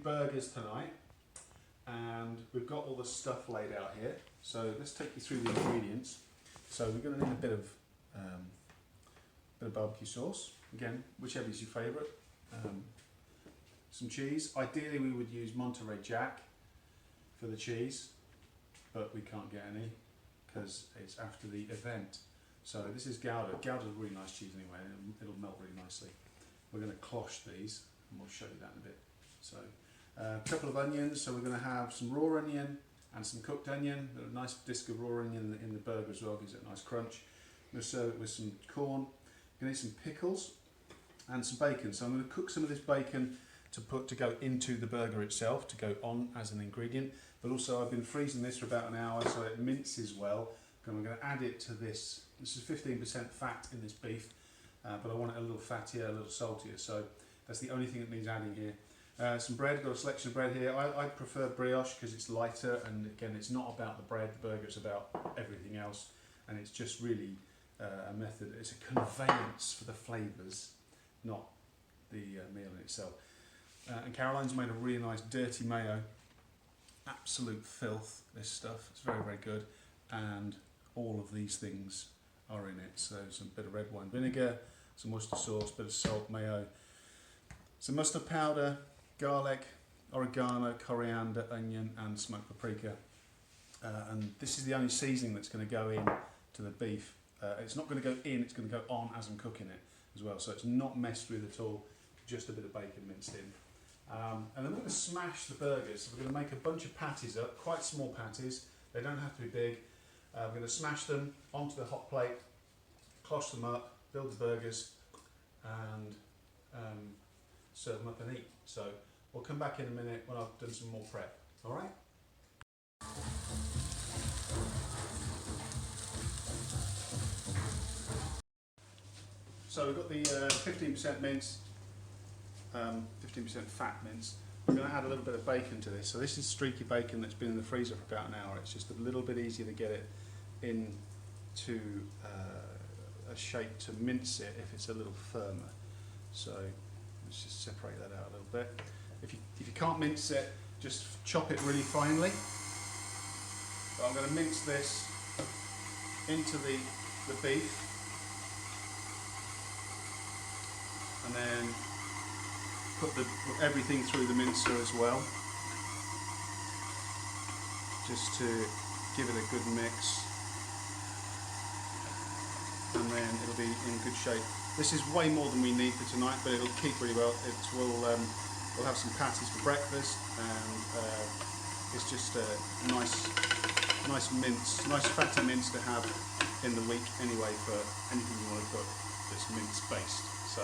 burgers tonight, and we've got all the stuff laid out here. So let's take you through the ingredients. So we're going to need a bit of barbecue sauce. Again, whichever is your favourite. Some cheese. Ideally, we would use Monterey Jack for the cheese, but we can't get any because it's after the event. So this is Gouda. Gouda's a really nice cheese anyway. It'll melt really nicely. We're going to cloche these, and we'll show you that in a bit. So a couple of onions. So we're going to have some raw onion and some cooked onion. A nice disc of raw onion in the burger as well, gives it a nice crunch. I'm going to serve it with some corn. We're going to need some pickles and some bacon. So I'm going to cook some of this bacon to go into the burger itself, to go on as an ingredient. But also I've been freezing this for about an hour so it minces well. And I'm going to add it to this. This is 15% fat in this beef, but I want it a little fattier, a little saltier. So that's the only thing that needs adding here. Some bread. I've got a selection of bread here. I prefer brioche because it's lighter, and again, it's not about the bread. The burger is about everything else, and it's just really a method. It's a conveyance for the flavours, not the meal in itself. And Caroline's made a really nice dirty mayo. Absolute filth, this stuff. It's very, very good. And all of these things are in it. So some bit of red wine vinegar, some oyster sauce, bit of salt, mayo, some mustard powder, garlic, oregano, coriander, onion, and smoked paprika. And this is the only seasoning that's going to go in to the beef. It's not going to go in, it's going to go on as I'm cooking it as well. So it's not messed with at all, just a bit of bacon minced in. And then we're going to smash the burgers. So we're going to make a bunch of patties up, quite small patties. They don't have to be big. We're going to smash them onto the hot plate, cloche them up, build the burgers, and serve them up and eat. So we'll come back in a minute when I've done some more prep. All right? So we've got the 15% mince, 15% fat mince. We're going to add a little bit of bacon to this. So this is streaky bacon that's been in the freezer for about an hour. It's just a little bit easier to get it into a shape to mince it if it's a little firmer. So let's just separate that out a little bit. If you can't mince it, just chop it really finely. But I'm going to mince this into the beef, and then put everything through the mincer as well, just to give it a good mix, and then it'll be in good shape. This is way more than we need for tonight, but it'll keep really well. We'll have some patties for breakfast, and it's just a nice mince, nice fatty mince to have in the week anyway for anything you want to cook that's mince based. So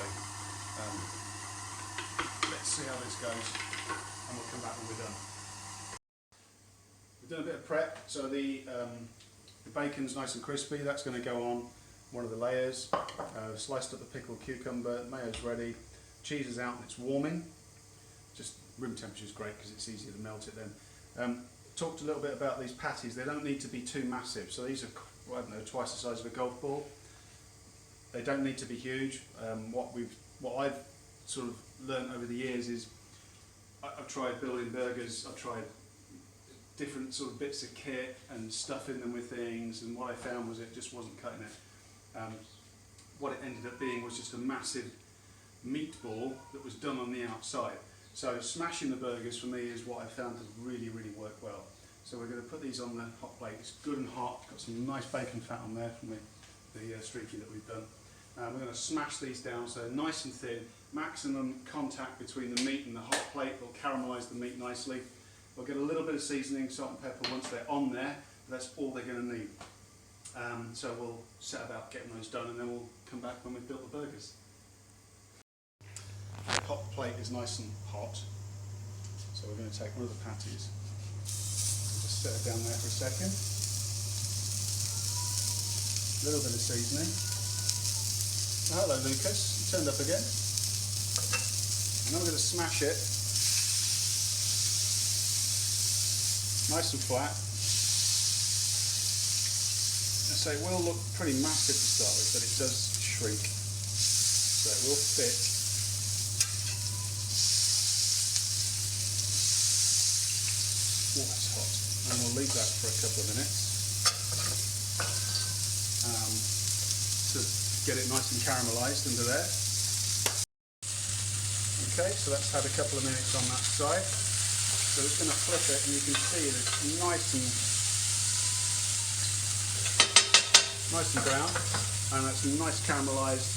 let's see how this goes, and we'll come back when we're done. We've done a bit of prep, so the bacon's nice and crispy. That's going to go on one of the layers. Sliced up the pickled cucumber, mayo's ready, cheese is out and it's warming. Just room temperature is great because it's easier to melt it then. Talked a little bit about these patties. They don't need to be too massive. So these are, I don't know, twice the size of a golf ball. They don't need to be huge. What I've sort of learned over the years is I've tried building burgers, I've tried different sort of bits of kit and stuffing them with things, and what I found was it just wasn't cutting it. What it ended up being was just a massive meatball that was done on the outside. So smashing the burgers for me is what I found has really, really worked well. So we're going to put these on the hot plate. It's good and hot, got some nice bacon fat on there from the streaky that we've done. We're going to smash these down so nice and thin, maximum contact between the meat and the hot plate. It'll caramelise the meat nicely. We'll get a little bit of seasoning, salt and pepper once they're on there, but that's all they're going to need. So we'll set about getting those done, and then we'll come back when we've built the burgers. The hot plate is nice and hot, so we're going to take one of the patties and just set it down there for a second. A little bit of seasoning. Oh, hello Lucas, you turned up again. And then we're going to smash it nice and flat. And so it will look pretty massive to start with, but it does shrink, so it will fit. that's hot. And we'll leave that for a couple of minutes to get it nice and caramelised under there. Okay, so that's had a couple of minutes on that side. So it's going to flip it, and you can see that it's nice and brown, and that's nice caramelised,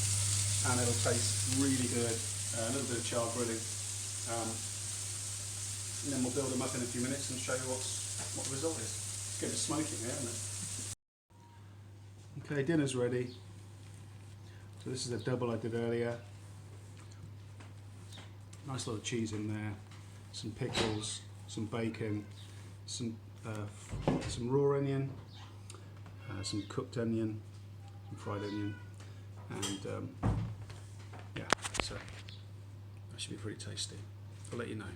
and it'll taste really good. A little bit of char grilling, and then we'll build them up in a few minutes and show you what the result is. It's good for smoking here, isn't it? Okay, dinner's ready. So this is the double I did earlier. Nice lot of cheese in there, some pickles, some bacon, some raw onion, some cooked onion, some fried onion, and yeah, so that should be pretty tasty. I'll let you know.